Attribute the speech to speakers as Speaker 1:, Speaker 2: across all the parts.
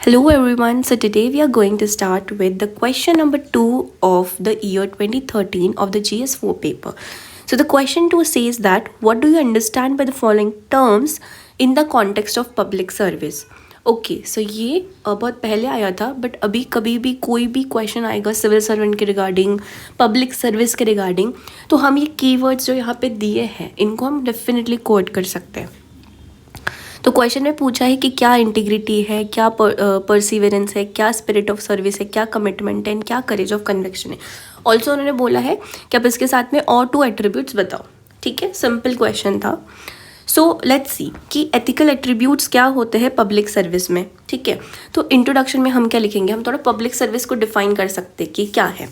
Speaker 1: Hello everyone. So today we are going to start with the question number 2 of the year 2013 of the GS4 paper. So the question 2 says that what do you understand by the following terms in the context of public service? Okay so ये बहुत पहले आया था but अभी कभी भी कोई भी क्वेश्चन आएगा सिविल सर्वेंट के रिगार्डिंग पब्लिक सर्विस के रिगार्डिंग तो हम ये कीवर्ड्स जो यहाँ पे दिए हैं इनको हम डेफिनेटली कोड कर सकते हैं। तो क्वेश्चन में पूछा है कि क्या इंटीग्रिटी है, क्या परसिवरेंस है, क्या स्पिरिट ऑफ सर्विस है, क्या कमिटमेंट है, क्या करेज ऑफ कन्विक्शन है। ऑल्सो उन्होंने बोला है कि आप इसके साथ में और 2 एट्रीब्यूट्स बताओ। ठीक है, सिंपल क्वेश्चन था। सो लेट्स सी कि एथिकल एट्रीब्यूट्स क्या होते हैं पब्लिक सर्विस में। ठीक है, तो इंट्रोडक्शन में हम क्या लिखेंगे, हम थोड़ा पब्लिक सर्विस को डिफाइन कर सकते हैं कि क्या है।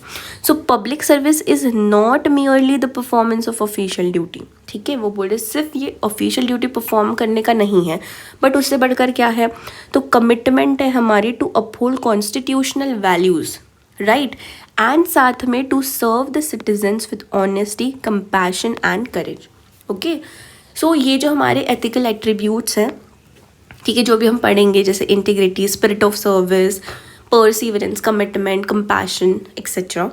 Speaker 1: So public service is not merely the performance of official duty. ठीक है, वो बोल रहे सिर्फ ये ऑफिशियल ड्यूटी परफॉर्म करने का नहीं है बट उससे बढ़कर क्या है, तो कमिटमेंट है हमारी to uphold constitutional values, right, and साथ में to serve the citizens with honesty, compassion and courage. Okay, so ये जो हमारे एथिकल एट्रीब्यूट्स हैं, ठीक है, जो भी हम पढ़ेंगे जैसे integrity, spirit of service, perseverance, commitment, compassion etcetera,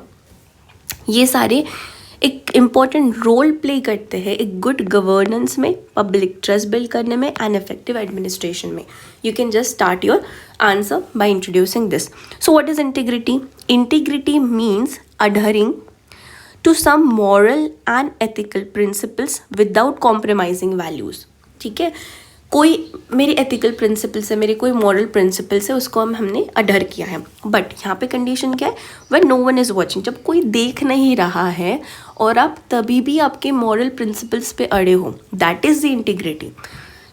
Speaker 1: ये सारे एक इम्पॉर्टेंट रोल प्ले करते हैं एक गुड गवर्नेंस में, पब्लिक ट्रस्ट बिल्ड करने में एंड इफेक्टिव एडमिनिस्ट्रेशन में। You can just start your answer by introducing this. So what is integrity? Integrity means adhering to some moral and ethical principles without compromising values। ठीक है, कोई मेरे ethical principles है, मेरे कोई मॉरल प्रिंसिपल्स है, उसको हमने अडर किया है बट यहाँ पे कंडीशन क्या है, when no one is watching, जब कोई देख नहीं रहा है और आप तभी भी आपके मॉरल प्रिंसिपल्स पे अड़े हो, दैट इज़ द इंटीग्रिटी।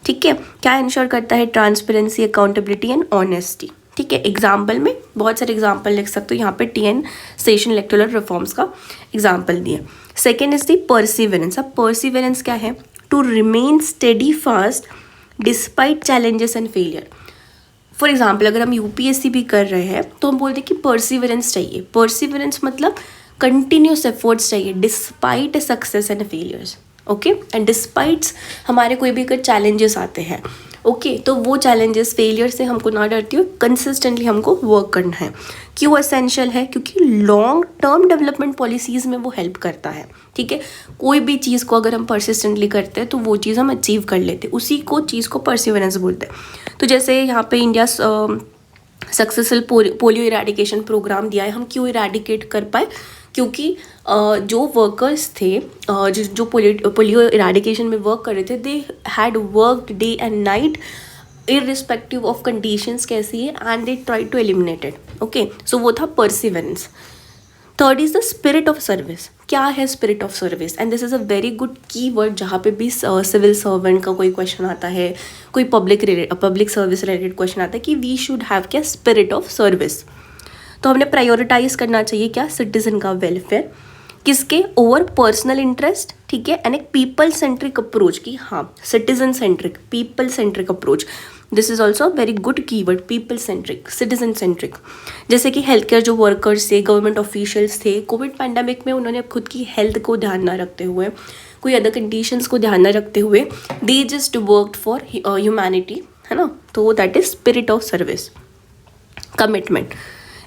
Speaker 1: ठीक है, क्या इंश्योर करता है? Transparency, accountability and honesty. ठीक है, एग्जाम्पल में बहुत सारे एग्जाम्पल लिख सकते हो, यहाँ पे TN सेशन इलेक्टोरल रिफॉर्म्स का एग्जाम्पल दिए। Second is the perseverance. अब परसिवरेंस क्या है? To remain steadfast despite challenges and failure. For example अगर हम UPSC भी कर रहे हैं तो हम बोलते हैं कि परसिवरेंस चाहिए। परसिवरेंस मतलब कंटिन्यूस एफर्ट्स चाहिए despite success and failures. Okay, and despites हमारे कोई भी अगर चैलेंजेस आते हैं, ओके, तो वो चैलेंजेस फेलियर से हमको ना डरती हो, कंसिस्टेंटली हमको वर्क करना है। क्यों एसेंशियल है? क्योंकि लॉन्ग टर्म डेवलपमेंट पॉलिसीज़ में वो हेल्प करता है। ठीक है, कोई भी चीज़ को अगर हम परसिस्टेंटली करते हैं तो वो चीज़ हम अचीव कर लेते हैं, उसी को चीज़ को परसिवरेंस बोलते हैं। तो जैसे यहाँ पे India successful polio eradication programme दिया है, हम क्यों इरेडिकेट कर पाए? क्योंकि जो वर्कर्स थे जो पोलियो इरेडिकेशन में वर्क कर रहे थे, they had worked day and night irrespective of conditions कैसी है and they try to eliminate it. Okay, so वो था perseverance. Third is the spirit of service. क्या है spirit of service? And this is a very good key word जहाँ पे भी civil servant का कोई क्वेश्चन आता है, कोई पब्लिक सर्विस रिलेटेड क्वेश्चन आता है कि वी शुड हैव क्या स्पिरिट ऑफ सर्विस। तो हमने प्रायोरिटाइज करना चाहिए क्या? सिटीजन का वेलफेयर, किसके? Over personal interest. ठीक है, एंड एक पीपल सेंट्रिक अप्रोच की, हाँ, citizen centric, people centric approach. This is also very good keyword, people centric, citizen centric. जैसे कि हेल्थ केयर जो वर्कर्स थे, गवर्नमेंट ऑफिशियल्स थे, कोविड पैंडेमिक में उन्होंने खुद की हेल्थ को ध्यान ना रखते हुए, कोई अदर कंडीशंस को ध्यान ना रखते हुए, they just worked for humanity, है ना। तो that is spirit of service. Commitment,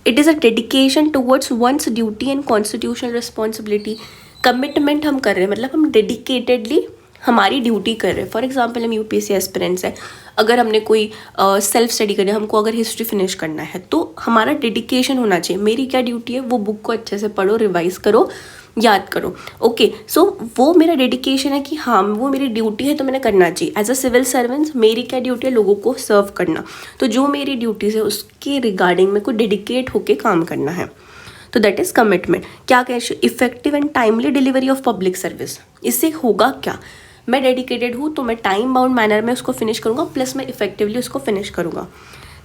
Speaker 1: it is a dedication towards once duty and constitutional responsibility. Commitment हम कर रहे हैं मतलब हम डेडिकेटेडली हमारी ड्यूटी कर रहे हैं। फॉर एग्जांपल हम UPSC एस्पिरेंट्स हैं, अगर हमने कोई सेल्फ स्टडी करनी है, हमको अगर हिस्ट्री फिनिश करना है तो हमारा डेडिकेशन होना चाहिए। मेरी क्या ड्यूटी है? वो बुक को अच्छे से पढ़ो, रिवाइज करो, याद करो। ओके, सो वो मेरा डेडिकेशन है कि हाँ वो मेरी ड्यूटी है तो मैंने करना चाहिए। एज अ सिविल सर्वेंट्स मेरी क्या ड्यूटी है? लोगों को सर्व करना। तो जो मेरी ड्यूटीज़ है उसके रिगार्डिंग मेरे को डेडिकेट होकर काम करना है, तो दैट इज़ कमिटमेंट। क्या कह? Effective and timely delivery of public service. इससे होगा क्या? मैं डेडिकेटेड हूँ तो मैं टाइम बाउंड मैनर में उसको फिनिश करूँगा, प्लस मैं इफेक्टिवली उसको फिनिश करूँगा।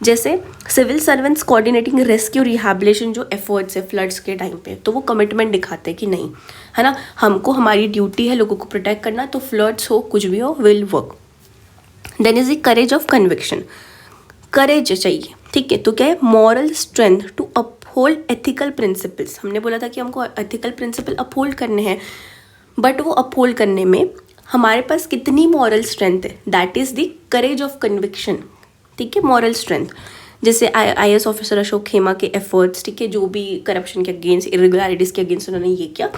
Speaker 1: जैसे civil servants coordinating rescue rehabilitation जो एफर्ट्स है फ्लड्स के टाइम पे, तो वो कमिटमेंट दिखाते हैं कि नहीं, है ना, हमको हमारी ड्यूटी है लोगों को प्रोटेक्ट करना, तो फ्लड्स हो कुछ भी हो, will work. Then is the courage of conviction. Courage चाहिए, ठीक है, तो क्या है? Moral strength to uphold ethical principles. हमने बोला था कि हमको एथिकल प्रिंसिपल अपहोल्ड करने हैं, बट वो अपहोल्ड करने में हमारे पास कितनी मॉरल स्ट्रेंथ है? That is the courage of conviction. ठीक है, मॉरल स्ट्रेंथ। जैसे IAS ऑफिसर अशोक खेमा के एफर्ट्स, ठीक है, जो भी करप्शन के अगेंस्ट, इरेगुलरिटीज़ के अगेंस्ट उन्होंने ये किया,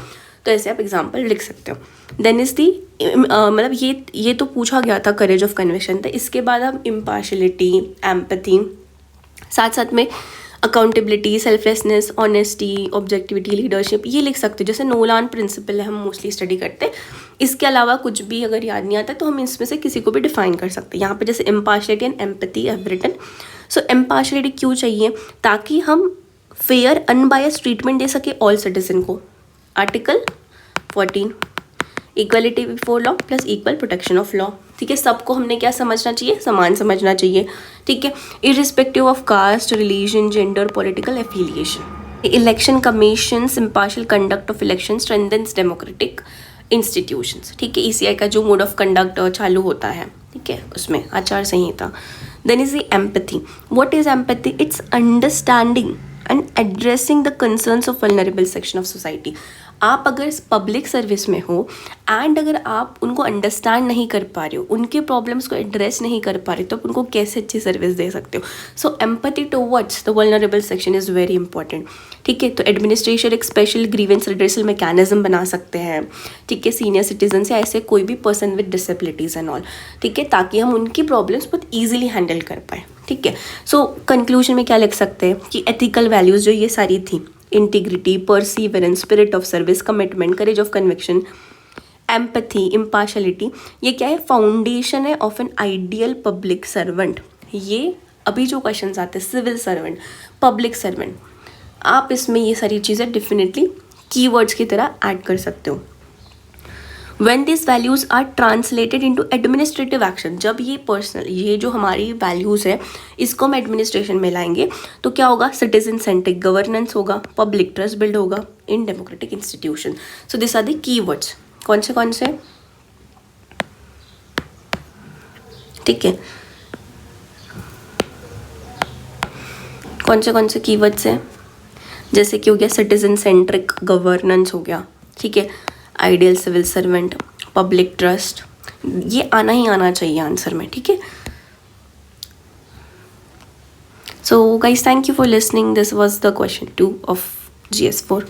Speaker 1: तो ऐसे आप एग्जाम्पल लिख सकते हो। देन इज दी मतलब ये तो पूछा गया था करेज ऑफ कन्विक्शन, तो इसके बाद हम इम्पार्शलिटी, एम्पैथी, साथ साथ में accountability, selflessness, honesty, objectivity, leadership, ये लिख सकते हो। जैसे नोलान प्रिंसिपल है, हम मोस्टली स्टडी करते हैं। इसके अलावा कुछ भी अगर याद नहीं आता तो हम इसमें से किसी को भी डिफाइन कर सकते हैं। यहाँ पे जैसे impartiality and empathy I have written. So impartiality क्यों चाहिए? ताकि हम फेयर अनबायस्ड ट्रीटमेंट दे सके ऑल सिटीजन को। Article 14, equality before law plus equal protection of law, ठीक है। सबको हमने क्या समझना चाहिए? समान समझना चाहिए, ठीक है, irrespective of caste, religion, gender, political affiliation. Election commissions impartial conduct of election strengthens democratic institutions, ठीक है। ECI का जो मोड ऑफ कंडक्ट चालू होता है, ठीक है, उसमें आचार संहिता। Then is the empathy. What is empathy? It's understanding and addressing the concerns of vulnerable section of society. आप अगर पब्लिक सर्विस में हो एंड अगर आप उनको अंडरस्टैंड नहीं कर पा रहे हो, उनके प्रॉब्लम्स को एड्रेस नहीं कर पा रहे, तो आप उनको कैसे अच्छी सर्विस दे सकते हो? So empathy towards the vulnerable section is very important, ठीक है। तो एडमिनिस्ट्रेशन एक स्पेशल ग्रीवेंस रिड्रेसल मैकेनिज्म बना सकते हैं, ठीक है, सीनियर सिटीजन या ऐसे कोई भी person with disabilities and all, ठीक है, ताकि हम उनकी प्रॉब्लम्स बहुत ईजिली हैंडल कर पाए, ठीक है। सो कंक्लूजन में क्या लिख सकते हैं कि एथिकल वैल्यूज़ जो ये सारी थी, integrity, perseverance, spirit of service, commitment, courage of conviction, empathy, impartiality, ये क्या है? फाउंडेशन है of an ideal public servant. ये अभी जो क्वेश्चंस आते हैं, सिविल सर्वेंट, पब्लिक सर्वेंट, आप इसमें ये सारी चीज़ें डेफिनेटली कीवर्ड्स की तरह ऐड कर सकते हो। When these values are translated into administrative action, जब ये पर्सनल, ये जो हमारी वैल्यूज़ है, इसको हम एडमिनिस्ट्रेशन में लाएंगे तो क्या होगा? सिटीजन सेंट्रिक गवर्नेंस होगा, पब्लिक ट्रस्ट बिल्ड होगा in democratic institution. So this are the keywords. कौन से? ठीक है, कौन से कीवर्ड्स हैं? जैसे कि हो गया सिटीजन सेंट्रिक गवर्नेंस हो गया, ठीक है, ideal civil servant, public trust, ये आना ही आना चाहिए आंसर में, ठीक है। So guys, thank you for listening. This was the question 2 of GS4।